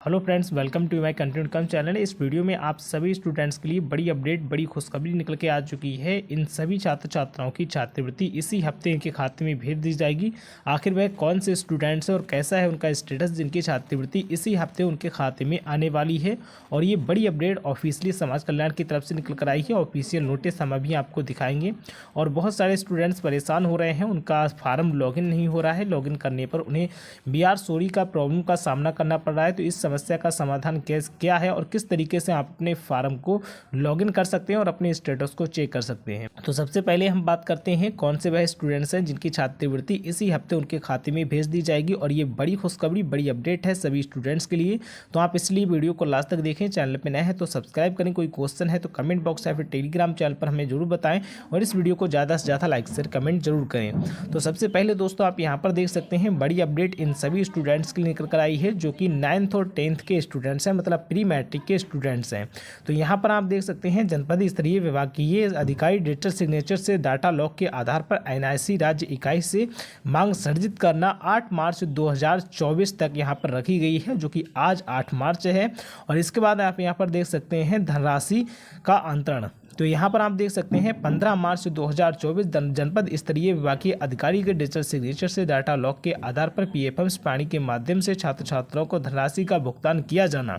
Hello friends, welcome to my content come channel. इस video में आप सभी स्टूडेंट्स के लिए बड़ी अपडेट, बड़ी खुशखबरी निकल के आ चुकी है। इन सभी छात्र छात्राओं की छात्रवृत्ति इसी हफ्ते इनके खाते में भेज दी जाएगी। आखिर वह कौन से स्टूडेंट्स हैं और कैसा है उनका स्टेटस, जिनकी छात्रवृत्ति इसी हफ्ते उनके खाते में आने वाली है। और ये बड़ी अपडेट ऑफिशियली समाज कल्याण की तरफ से निकल कर आई है। ऑफिशियल नोटिस हम अभी आपको दिखाएंगे। और बहुत सारे स्टूडेंट्स परेशान हो रहे हैं, उनका फार्म लॉगिन नहीं हो रहा है। लॉगिन करने पर उन्हें BR सोरी का प्रॉब्लम का सामना करना पड़ रहा है। तो इस समस्या का समाधान क्या है और किस तरीके से आप अपने फार्म को लॉगिन कर सकते हैं और अपने स्टेटस को चेक कर सकते हैं। तो सबसे पहले हम बात करते हैं कौन से वह स्टूडेंट्स हैं जिनकी छात्रवृत्ति इसी हफ्ते उनके खाते में भेज दी जाएगी। और ये बड़ी खुशखबरी, बड़ी अपडेट है सभी स्टूडेंट्स के लिए। तो आप इसलिए वीडियो को लास्ट तक देखें। चैनल पर नए हैं तो सब्सक्राइब करें। कोई क्वेश्चन है तो कमेंट बॉक्स या फिर टेलीग्राम चैनल पर हमें जरूर बताएं। और इस वीडियो को ज़्यादा से ज़्यादा लाइक शेयर कमेंट जरूर करें। तो सबसे पहले दोस्तों, आप यहाँ पर देख सकते हैं बड़ी अपडेट इन सभी स्टूडेंट्स के लिए निकल कर आई है जो कि 9th और 10th के स्टूडेंट्स हैं, मतलब प्री मैट्रिक के स्टूडेंट्स हैं। तो यहाँ पर आप देख सकते हैं जनपद स्तरीय विभागीय अधिकारी डिजिटल सिग्नेचर से डाटा लॉक के आधार पर NIC राज्य इकाई से मांग सर्जित करना 8 मार्च 2024 तक यहाँ पर रखी गई है, जो कि आज 8 मार्च है। और इसके बाद आप यहाँ पर देख सकते हैं धनराशि का अंतरण। तो यहाँ पर आप देख सकते हैं 15 मार्च 2024 जनपद स्तरीय विभागीय अधिकारी के डिजिटल सिग्नेचर से डाटा लॉक के आधार पर PFMs पानी के माध्यम से छात्र छात्राओं को धनराशि का भुगतान किया जाना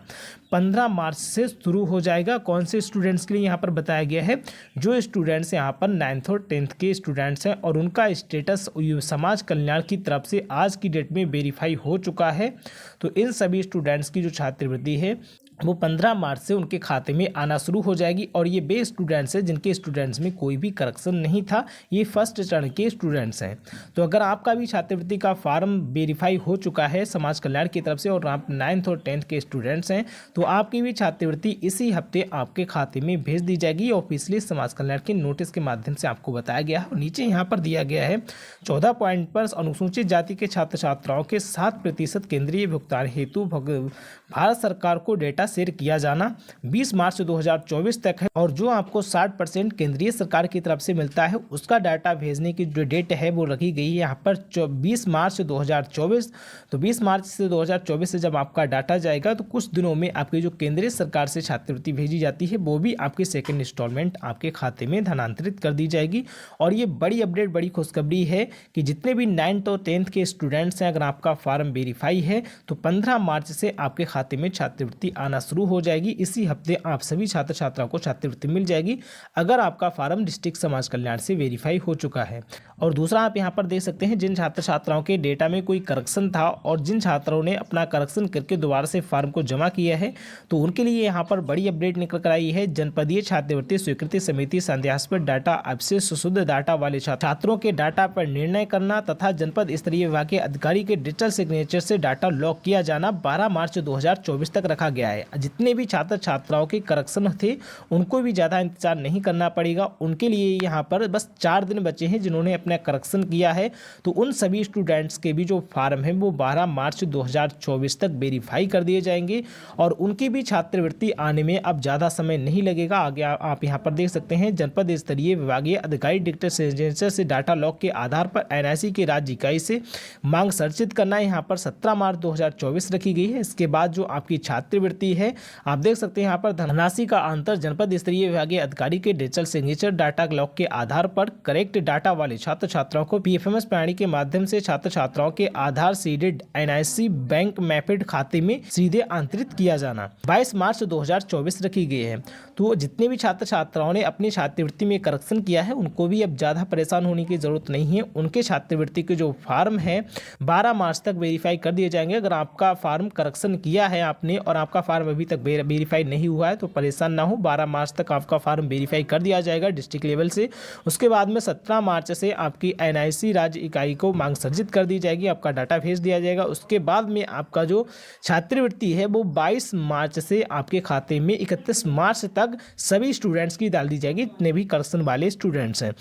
15 मार्च से शुरू हो जाएगा। कौन से स्टूडेंट्स के लिए यहाँ पर बताया गया है? जो स्टूडेंट्स यहाँ पर 9th और 10th के स्टूडेंट्स हैं और उनका स्टेटस समाज कल्याण की तरफ से आज की डेट में वेरीफाई हो चुका है। तो इन सभी स्टूडेंट्स की जो छात्रवृत्ति है वो 15 मार्च से उनके खाते में आना शुरू हो जाएगी। और ये वे स्टूडेंट्स हैं जिनके स्टूडेंट्स में कोई भी करेक्शन नहीं था। ये फर्स्ट चरण के स्टूडेंट्स हैं। तो अगर आपका भी छात्रवृत्ति का फॉर्म वेरीफाई हो चुका है समाज कल्याण की तरफ से और आप 9th और 10th के स्टूडेंट्स हैं, तो आपकी भी छात्रवृत्ति इसी हफ्ते आपके खाते में भेज दी जाएगी। ऑफिशियली समाज कल्याण के नोटिस के माध्यम से आपको बताया गया है। और नीचे यहाँ पर दिया गया है 14 पॉइंट पर अनुसूचित जाति के छात्र छात्राओं के 7% केंद्रीय भुगतान हेतु भारत सरकार को डेटा शेयर किया जाना 20 मार्च 2024 तक है। और जो आपको 60% केंद्रीय सरकार की तरफ से मिलता है उसका डाटा भेजने की जो डेट है वो रखी गई है यहाँ पर 20 मार्च 2024। तो 20 मार्च से 2024 से जब आपका डाटा जाएगा तो कुछ दिनों में आपकी जो केंद्रीय सरकार से छात्रवृत्ति भेजी जाती है वो भी आपकी सेकेंड इंस्टॉलमेंट आपके खाते में धनांतरित कर दी जाएगी। और ये बड़ी अपडेट, बड़ी खुशखबरी है कि जितने भी 9th और 10th के स्टूडेंट्स हैं, अगर आपका फॉर्म वेरीफाई है तो 15 मार्च से आपके खाते में छात्रवृत्ति आना शुरू हो जाएगी। इसी हफ्ते आप सभी छात्र छात्राओं को छात्रवृत्ति मिल जाएगी अगर आपका फॉर्म डिस्ट्रिक्ट समाज कल्याण से वेरीफाई हो चुका है। और दूसरा आप यहां पर देख सकते हैं जिन छात्र छात्राओं के डेटा में कोई करेक्शन था और जिन छात्रों ने अपना करेक्शन करके दोबारा से फॉर्म को जमा किया है, तो उनके लिए यहां पर बड़ी अपडेट निकल कर आई है। जनपदीय छात्रवृत्ति स्वीकृति समिति संदेहास्पद डाटा अवशेष शुद्ध डाटा वाले छात्रों के डाटा पर निर्णय करना तथा जनपद स्तरीय विभाग के अधिकारी के डिजिटल सिग्नेचर से डाटा लॉक किया जाना 12 मार्च 2024 तक रखा गया है। जितने भी छात्र छात्राओं के करेक्शन थे उनको भी ज़्यादा इंतजार नहीं करना पड़ेगा। उनके लिए यहाँ पर बस 4 दिन बचे हैं जिन्होंने अपना करेक्शन किया है। तो उन सभी स्टूडेंट्स के भी जो फार्म है वो 12 मार्च 2024 तक वेरीफाई कर दिए जाएंगे और उनकी भी छात्रवृत्ति आने में अब ज़्यादा समय नहीं लगेगा। आगे आप यहाँ पर देख सकते हैं जनपद स्तरीय विभागीय अधिकारी डिजिटल सिग्नेचर से डाटा लॉक के आधार पर NIC के राज्य इकाई से मांग सर्जित करना यहाँ पर 17 मार्च 2024 रखी गई है। इसके बाद जो आपकी छात्रवृत्ति है आप देख सकते हैं यहाँ पर धनराशि का अंतर जनपद स्तरीय विभागीय अधिकारी के डिजिटल सिग्नेचर डाटा लॉक के आधार पर करेक्ट डाटा वाले छात्र छात्राओं को PFMs प्रणाली के माध्यम से छात्र छात्राओं के आधार सीडेड NIC बैंक मैपिड खाते में सीधे अंतरित किया जाना 22 मार्च 2024 रखी गई है। तो जितने भी छात्र छात्राओं ने अपनी छात्रवृत्ति में करेक्शन किया है उनको भी अब ज़्यादा परेशान होने की जरूरत नहीं है। उनके छात्रवृत्ति के जो फार्म है 12 मार्च तक वेरीफाई कर दिए जाएंगे। अगर आपका फार्म करेक्शन किया है आपने और आपका फार्म अभी तक वेरीफाई नहीं हुआ है तो परेशान ना हो, 12 मार्च तक आपका फार्म वेरीफाई कर दिया जाएगा डिस्ट्रिक्ट लेवल से। उसके बाद में 17 मार्च से आपकी NIC राज्य इकाई को मांग सर्जित कर दी जाएगी, आपका डाटा भेज दिया जाएगा। उसके बाद में आपका जो छात्रवृत्ति है वो 22 मार्च से आपके खाते में 31 मार्च तक सभी स्टूडेंट्स की डाल दी जाएगी, जितने भी करेक्शन वाले स्टूडेंट्स हैं।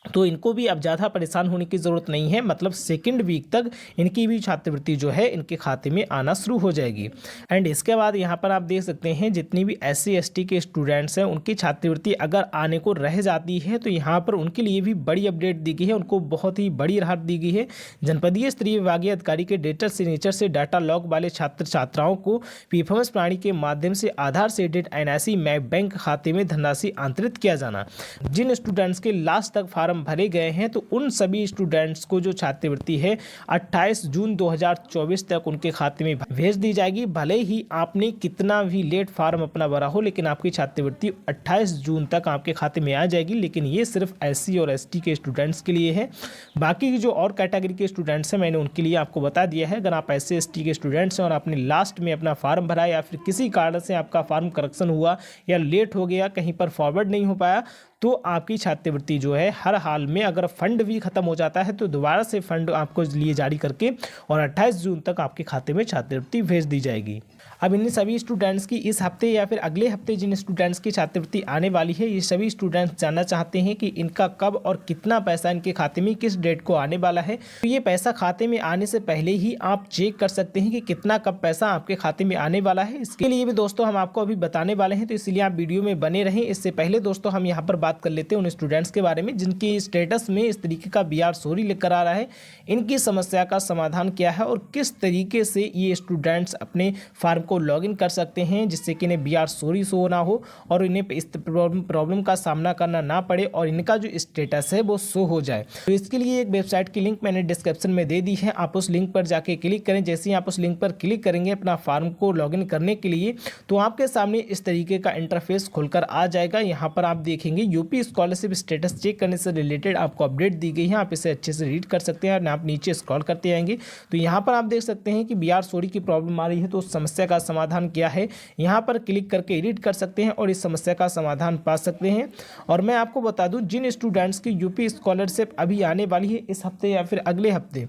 तो इनको भी अब ज़्यादा परेशान होने की ज़रूरत नहीं है, मतलब सेकंड वीक तक इनकी भी छात्रवृत्ति जो है इनके खाते में आना शुरू हो जाएगी। एंड इसके बाद यहाँ पर आप देख सकते हैं जितनी भी SC ST के स्टूडेंट्स हैं उनकी छात्रवृत्ति अगर आने को रह जाती है तो यहाँ पर उनके लिए भी बड़ी अपडेट दी गई है, उनको बहुत ही बड़ी राहत दी गई है। जनपदीय स्तरीय विभागीय अधिकारी के डेटा सिग्नेचर से डाटा लॉग वाले छात्र छात्राओं को PFMS प्रणाली के माध्यम से आधार सीडेड NIC बैंक खाते में धनराशि अंतरित किया जाना। जिन स्टूडेंट्स के लास्ट तक फार्म भरे गए हैं तो उन सभी स्टूडेंट्स को जो छात्रवृत्ति है 28 जून 2024 तक उनके खाते में भेज दी जाएगी। भले ही आपने कितना भी लेट फार्म अपना भरा हो, लेकिन आपकी छात्रवृत्ति 28 जून तक आपके खाते में आ जाएगी। लेकिन ये सिर्फ SC और ST के स्टूडेंट्स के लिए है। बाकी जो और कैटेगरी के स्टूडेंट्स हैं मैंने उनके लिए आपको बता दिया है। अगर आप SC ST के स्टूडेंट्स हैं और आपने लास्ट में अपना फार्म भरा या फिर किसी कारण से आपका फार्म करेक्शन हुआ या लेट हो गया, कहीं पर फॉरवर्ड नहीं हो पाया, तो आपकी छात्रवृत्ति जो है हर हाल में अगर फंड भी खत्म हो जाता है तो दोबारा से फंड आपको लिए जारी करके और 28 जून तक आपके खाते में छात्रवृत्ति भेज दी जाएगी। अब इन सभी स्टूडेंट्स की इस हफ्ते या फिर अगले हफ्ते जिन स्टूडेंट्स की छात्रवृत्ति आने वाली है, ये सभी स्टूडेंट्स जानना चाहते हैं कि इनका कब और कितना पैसा इनके खाते में किस डेट को आने वाला है। तो ये पैसा खाते में आने से पहले ही आप चेक कर सकते हैं कि कितना कब पैसा आपके खाते में आने वाला है। इसके लिए भी दोस्तों हम आपको अभी बताने वाले हैं, तो इसलिए आप वीडियो में बने रहें। इससे पहले दोस्तों हम यहाँ पर बात कर लेते हैं उन स्टूडेंट्स के बारे में जिनकी स्टेटस में इस तरीके का BR सॉरी लेकर आ रहा है। इनकी समस्या का समाधान क्या है और किस तरीके से ये स्टूडेंट्स अपने फार्म को लॉगिन कर सकते हैं जिससे कि इन्हें BR सॉरी शो ना हो और इन्हें इस प्रॉब्लम का सामना करना ना पड़े और इनका जो स्टेटस है वो शो हो जाए। तो इसके लिए एक वेबसाइट की लिंक मैंने डिस्क्रिप्शन में दे दी है, आप उस लिंक पर जाके क्लिक करें। जैसे ही आप उस लिंक पर क्लिक करेंगे अपना फार्म को लॉगिन करने के लिए, तो आपके सामने इस तरीके का इंटरफेस खुलकर आ जाएगा। यहाँ पर आप देखेंगे यूपी स्कॉलरशिप स्टेटस चेक करने से रिलेटेड आपको अपडेट दी गई है, आप इसे अच्छे से रीड कर सकते हैं। आप नीचे स्क्रॉल करते आएंगे तो यहाँ पर आप देख सकते हैं कि BR सॉरी की प्रॉब्लम आ रही है, तो उस समस्या का समाधान क्या है यहाँ पर क्लिक करके एडिट कर सकते हैं और इस समस्या का समाधान पा सकते हैं। और मैं आपको बता दूं जिन स्टूडेंट्स की यूपी स्कॉलरशिप अभी आने वाली है इस हफ्ते या फिर अगले हफ्ते,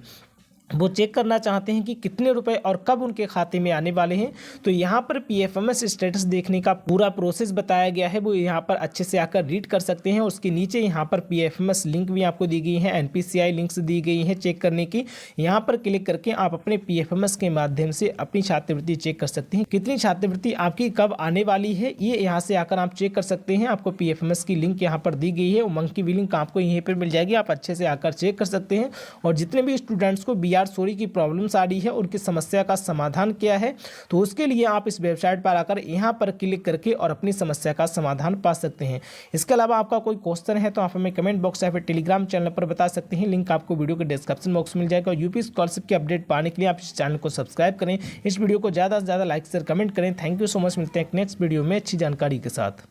वो चेक करना चाहते हैं कि कितने रुपए और कब उनके खाते में आने वाले हैं, तो यहाँ पर PFMS स्टेटस देखने का पूरा प्रोसेस बताया गया है, वो यहाँ पर अच्छे से आकर रीड कर सकते हैं। उसके नीचे यहाँ पर PFMS लिंक भी आपको दी गई है, NPCI लिंक्स दी गई हैं चेक करने की। यहाँ पर क्लिक करके आप अपने PFMS के माध्यम से अपनी छात्रवृत्ति चेक कर सकते हैं, कितनी छात्रवृत्ति आपकी कब आने वाली है ये यहाँ से आकर आप चेक कर सकते हैं। आपको PFMS की लिंक यहाँ पर दी गई है, उमंग की भी लिंक आपको यहीं पर मिल जाएगी, आप अच्छे से आकर चेक कर सकते हैं। और जितने भी स्टूडेंट्स को BR सॉरी की प्रॉब्लम्स आ रही है उनकी समस्या का समाधान क्या है, तो उसके लिए आप इस वेबसाइट पर आकर यहाँ पर क्लिक करके और अपनी समस्या का समाधान पा सकते हैं। इसके अलावा आपका कोई क्वेश्चन है तो आप हमें कमेंट बॉक्स या फिर टेलीग्राम चैनल पर बता सकते हैं, लिंक आपको वीडियो के डिस्क्रिप्शन बॉक्स में मिल जाएगा। और यूपी स्कॉलरशिप की अपडेट पाने के लिए आप इस चैनल को सब्सक्राइब करें, इस वीडियो को ज़्यादा से ज़्यादा लाइक शेयर कमेंट करें। थैंक यू सो मच, मिलते हैं नेक्स्ट वीडियो में अच्छी जानकारी के साथ।